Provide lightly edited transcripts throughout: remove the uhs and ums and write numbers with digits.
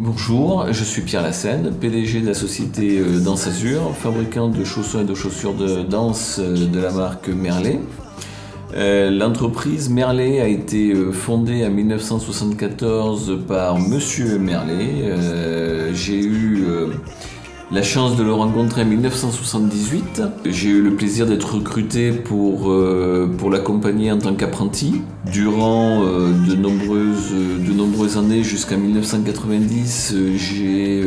Bonjour, je suis Pierre Lassène, PDG de la société Danse Azur, fabricant de chaussons et de chaussures de danse de la marque Merlet. L'entreprise Merlet a été fondée en 1974 par Monsieur Merlet. J'ai eu la chance de le rencontrer en 1978. J'ai eu le plaisir d'être recruté pour l'accompagner en tant qu'apprenti. Durant de nombreuses années, jusqu'en 1990, j'ai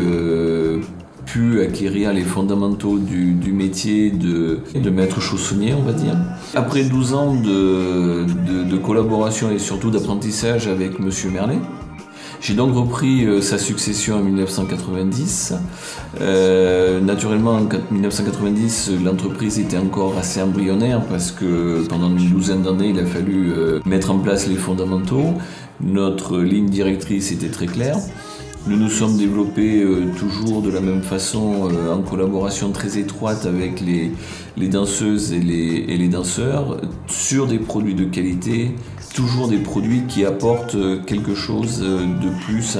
pu acquérir les fondamentaux du métier de maître chaussonnier, on va dire. Après 12 ans de collaboration et surtout d'apprentissage avec Monsieur Merlet, j'ai donc repris sa succession en 1990. Naturellement, en 1990, l'entreprise était encore assez embryonnaire parce que pendant une douzaine d'années, il a fallu mettre en place les fondamentaux. Notre ligne directrice était très claire. Nous nous sommes développés toujours de la même façon, en collaboration très étroite avec les danseuses et les danseurs, sur des produits de qualité, toujours des produits qui apportent quelque chose de plus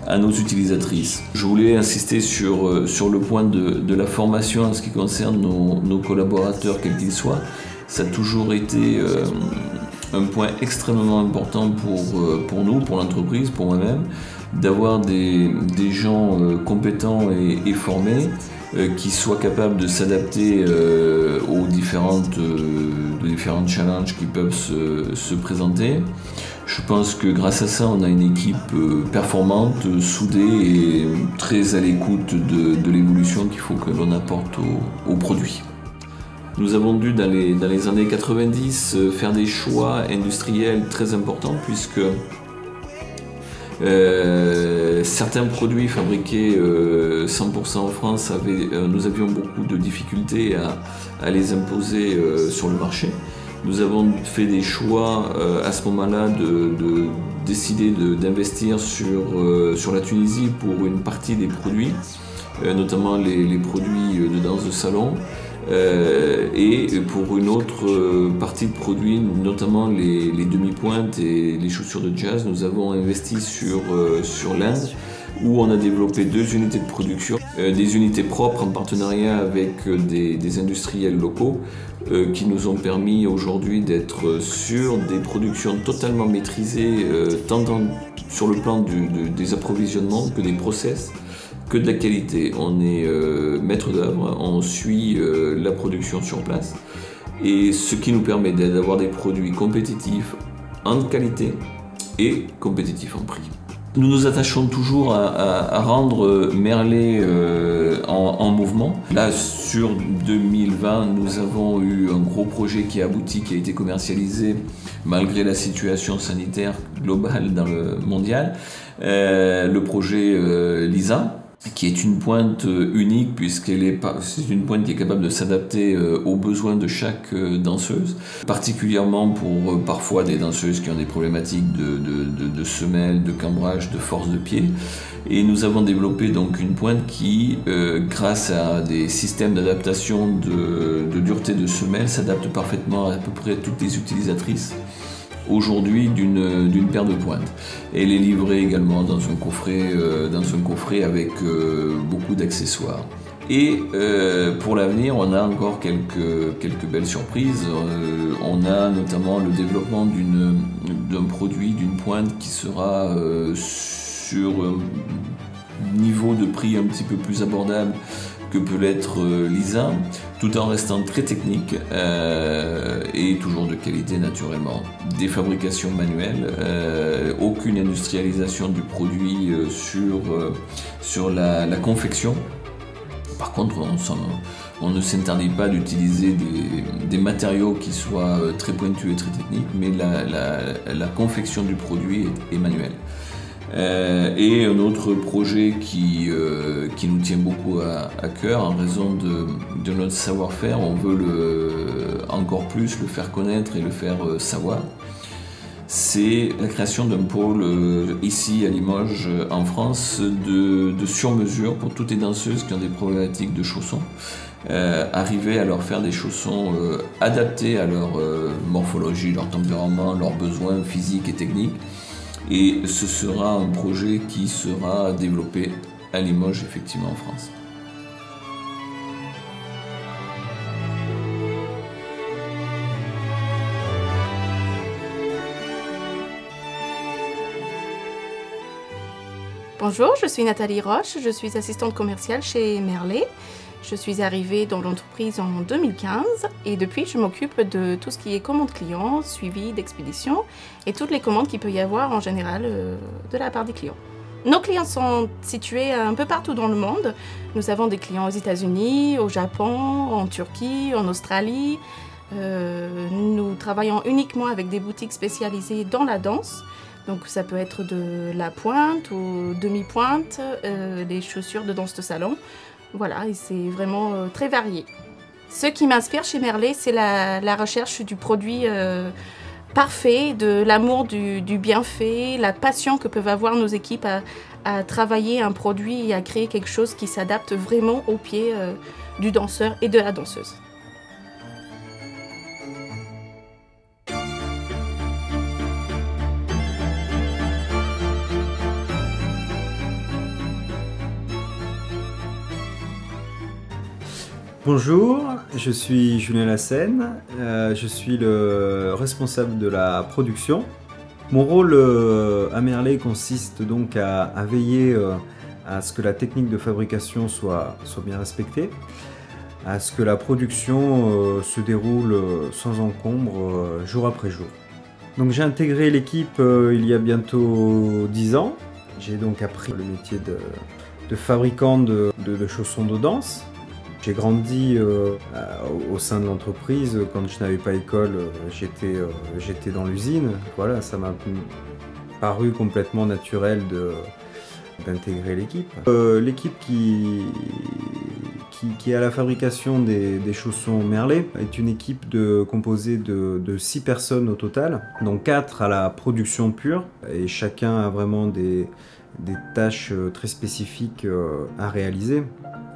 à nos utilisatrices. Je voulais insister sur le point de la formation en ce qui concerne nos collaborateurs, quels qu'ils soient. Ça a toujours été un point extrêmement important pour nous, pour l'entreprise, pour moi-même, d'avoir des gens compétents et formés qui soient capables de s'adapter aux différents challenges qui peuvent se présenter. Je pense que grâce à ça, on a une équipe performante, soudée et très à l'écoute de l'évolution qu'il faut que l'on apporte aux produits. Nous avons dû, dans les années 90, faire des choix industriels très importants puisque certains produits fabriqués 100% en France, nous avions beaucoup de difficultés à les imposer sur le marché. Nous avons fait des choix à ce moment-là de décider d'investir sur la Tunisie pour une partie des produits, notamment les produits de danse de salon. Et pour une autre partie de produits, notamment les demi-pointes et les chaussures de jazz, nous avons investi sur l'Inde, où on a développé 2 unités de production, des unités propres en partenariat avec des industriels locaux, qui nous ont permis aujourd'hui d'être sur des productions totalement maîtrisées, tant sur le plan des approvisionnements que des process, que de la qualité. On est maître d'œuvre, on suit la production sur place, et ce qui nous permet d'avoir des produits compétitifs en qualité et compétitifs en prix. Nous nous attachons toujours à rendre Merlet en mouvement. Là, sur 2020, nous avons eu un gros projet qui a abouti, qui a été commercialisé malgré la situation sanitaire globale dans le mondial. Le projet Lisa, qui est une pointe unique c'est une pointe qui est capable de s'adapter aux besoins de chaque danseuse, particulièrement pour parfois des danseuses qui ont des problématiques de semelles, de cambrage, de force de pied. Et nous avons développé donc une pointe qui, grâce à des systèmes d'adaptation de dureté de semelle, s'adapte parfaitement à peu près toutes les utilisatrices aujourd'hui d'une paire de pointes. Elle est livrée également dans un coffret avec beaucoup d'accessoires. Et pour l'avenir, on a encore quelques belles surprises. On a notamment le développement d'un produit, d'une pointe qui sera sur un niveau de prix un petit peu plus abordable que peut l'être Lisa, tout en restant très technique et toujours de qualité naturellement. Des fabrications manuelles, aucune industrialisation du produit sur la confection. Par contre, on ne s'interdit pas d'utiliser des matériaux qui soient très pointus et très techniques, mais la confection du produit est manuelle. Et un autre projet qui nous tient beaucoup à cœur en raison de notre savoir-faire, on veut encore plus le faire connaître et le faire savoir. C'est la création d'un pôle ici à Limoges en France de sur-mesure pour toutes les danseuses qui ont des problématiques de chaussons. Arriver à leur faire des chaussons adaptés à leur morphologie, leur tempérament, leurs besoins physiques et techniques, Et ce sera un projet qui sera développé à Limoges, effectivement, en France. Bonjour, je suis Nathalie Roche, je suis assistante commerciale chez Merlet. Je suis arrivée dans l'entreprise en 2015 et depuis je m'occupe de tout ce qui est commande client, suivi d'expédition et toutes les commandes qu'il peut y avoir en général de la part des clients. Nos clients sont situés un peu partout dans le monde. Nous avons des clients aux États-Unis, au Japon, en Turquie, en Australie. Nous travaillons uniquement avec des boutiques spécialisées dans la danse. Donc ça peut être de la pointe ou demi-pointe, des chaussures de danse de salon. Voilà, et c'est vraiment très varié. Ce qui m'inspire chez Merlet, c'est la recherche du produit parfait, de l'amour du bienfait, la passion que peuvent avoir nos équipes à travailler un produit et à créer quelque chose qui s'adapte vraiment aux pieds du danseur et de la danseuse. Bonjour, je suis Julien Lassène, je suis le responsable de la production. Mon rôle à Merlet consiste donc à veiller à ce que la technique de fabrication soit bien respectée, à ce que la production se déroule sans encombre jour après jour. Donc j'ai intégré l'équipe il y a bientôt 10 ans. J'ai donc appris le métier de fabricant de chaussons de danse. J'ai grandi au sein de l'entreprise. Quand je n'avais pas école, j'étais dans l'usine. Voilà, ça m'a paru complètement naturel d'intégrer l'équipe. L'équipe qui est à la fabrication des chaussons Merlet est une équipe composée de 6 personnes au total, dont 4 à la production pure. Et chacun a vraiment des tâches très spécifiques à réaliser.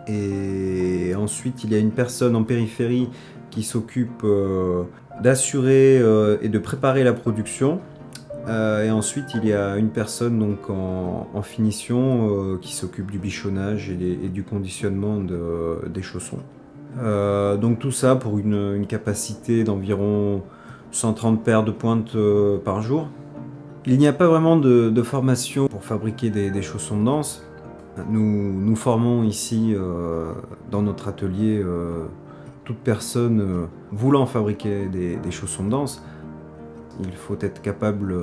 Et ensuite, il y a une personne en périphérie qui s'occupe d'assurer et de préparer la production. Et ensuite, il y a une personne donc, en finition qui s'occupe du bichonnage et du conditionnement des chaussons. Donc tout ça pour une capacité d'environ 130 paires de pointes par jour. Il n'y a pas vraiment de formation pour fabriquer des chaussons de danse. Nous formons ici, dans notre atelier, toute personne voulant fabriquer des chaussons de danse. Il faut être capable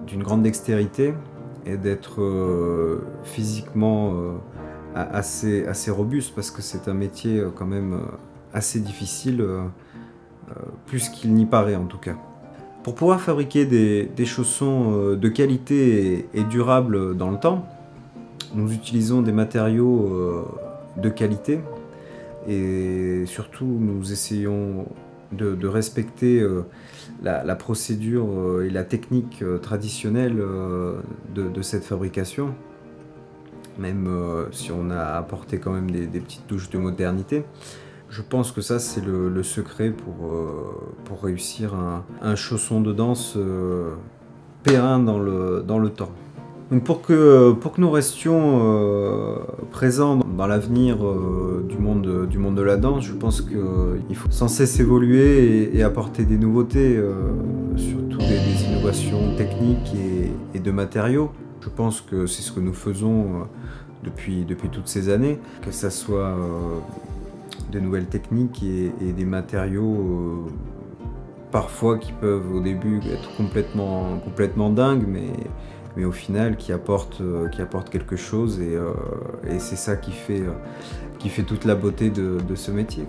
d'une grande dextérité et d'être physiquement assez robuste parce que c'est un métier quand même assez difficile, plus qu'il n'y paraît en tout cas. Pour pouvoir fabriquer des chaussons de qualité et durables dans le temps, nous utilisons des matériaux de qualité et surtout nous essayons de respecter la procédure et la technique traditionnelle de cette fabrication, même si on a apporté quand même des petites touches de modernité. Je pense que ça c'est le secret pour réussir un chausson de danse périn dans le temps. Donc pour que nous restions présents dans l'avenir du monde de la danse, je pense qu'il faut sans cesse évoluer et apporter des nouveautés, surtout des innovations techniques et de matériaux. Je pense que c'est ce que nous faisons depuis toutes ces années, que ce soit de nouvelles techniques et des matériaux parfois qui peuvent au début être complètement dingues, mais au final qui apporte quelque chose et c'est ça qui fait toute la beauté de ce métier.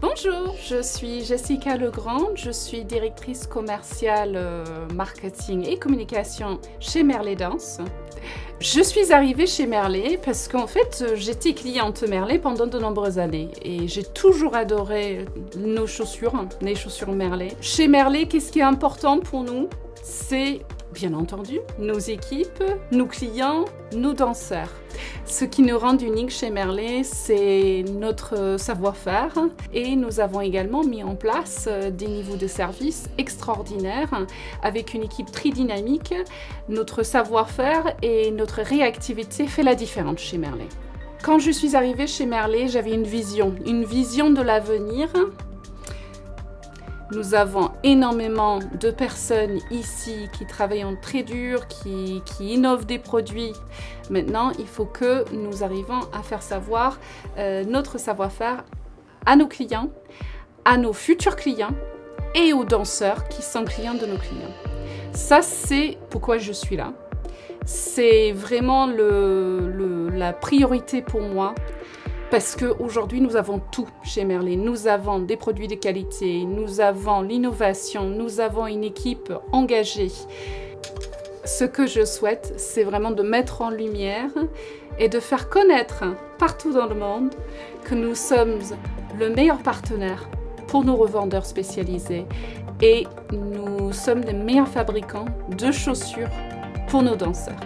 Bonjour, je suis Jessica Legrand, je suis directrice commerciale marketing et communication chez Merlet Danse. Je suis arrivée chez Merlet parce qu'en fait j'étais cliente Merlet pendant de nombreuses années et j'ai toujours adoré nos chaussures, les chaussures Merlet. Chez Merlet, qu'est-ce qui est important pour nous? C'est bien entendu nos équipes, nos clients, nos danseurs. Ce qui nous rend unique chez Merlet, c'est notre savoir-faire et nous avons également mis en place des niveaux de service extraordinaires avec une équipe très dynamique. Notre savoir-faire et notre réactivité fait la différence chez Merlet. Quand je suis arrivée chez Merlet, j'avais une vision de l'avenir. Nous avons énormément de personnes ici qui travaillent très dur, qui innovent des produits. Maintenant, il faut que nous arrivions à faire savoir notre savoir-faire à nos clients, à nos futurs clients et aux danseurs qui sont clients de nos clients. Ça, c'est pourquoi je suis là. C'est vraiment la priorité pour moi. Parce qu'aujourd'hui, nous avons tout chez Merlet. Nous avons des produits de qualité, nous avons l'innovation, nous avons une équipe engagée. Ce que je souhaite, c'est vraiment de mettre en lumière et de faire connaître partout dans le monde que nous sommes le meilleur partenaire pour nos revendeurs spécialisés et nous sommes les meilleurs fabricants de chaussures pour nos danseurs.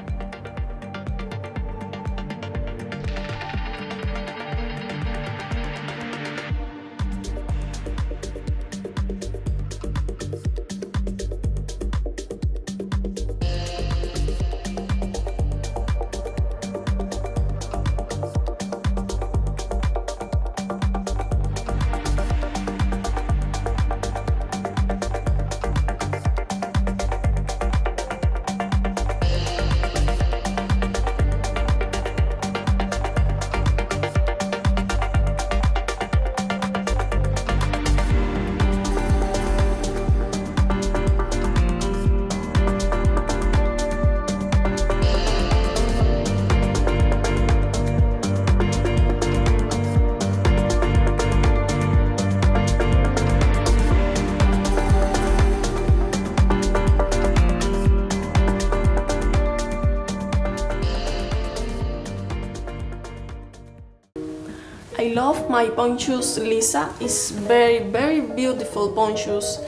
I love my pointe shoes, Lisa. It's very beautiful pointe shoes.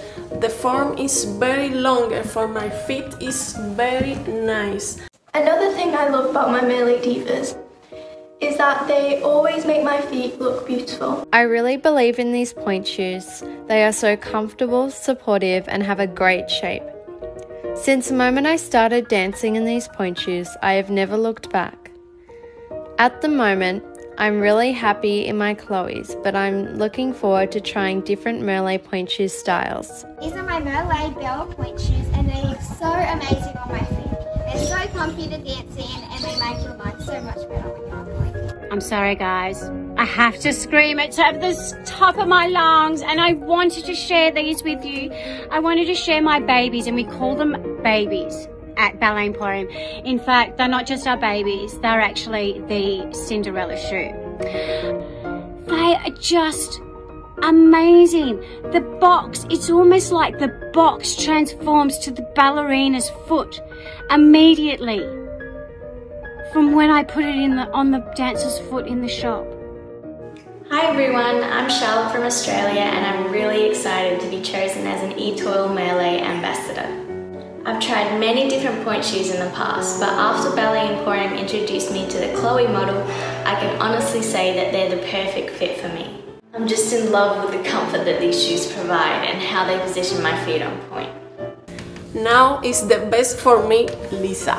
The form is very longer for my feet, is very nice. Another thing I love about my Merlet Divas is that they always make my feet look beautiful. I really believe in these pointe shoes. They are so comfortable, supportive and have a great shape. Since the moment I started dancing in these pointe shoes, I have never looked back. At the moment, I'm really happy in my Chloe's, but I'm looking forward to trying different Merlet pointe shoes styles. These are my Merlet Bell pointe shoes and they look so amazing on my feet. They're so comfy to dance in and they make your life so much better when you're on pointe. I'm sorry guys, I have to scream it at the top of my lungs and I wanted to share these with you. I wanted to share my babies and we call them babies at Ballet Emporium. In fact, they're not just our babies, they're actually the Cinderella shoe. They are just amazing. The box, it's almost like the box transforms to the ballerina's foot immediately from when I put it on the dancer's foot in the shop. Hi everyone, I'm Charlotte from Australia and I'm really excited to be chosen as an Etoile Merlet ambassador. I've tried many different pointe shoes in the past, but after Ballet Emporium introduced me to the Chloe model, I can honestly say that they're the perfect fit for me. I'm just in love with the comfort that these shoes provide and how they position my feet on point. Now is the best for me, Lisa.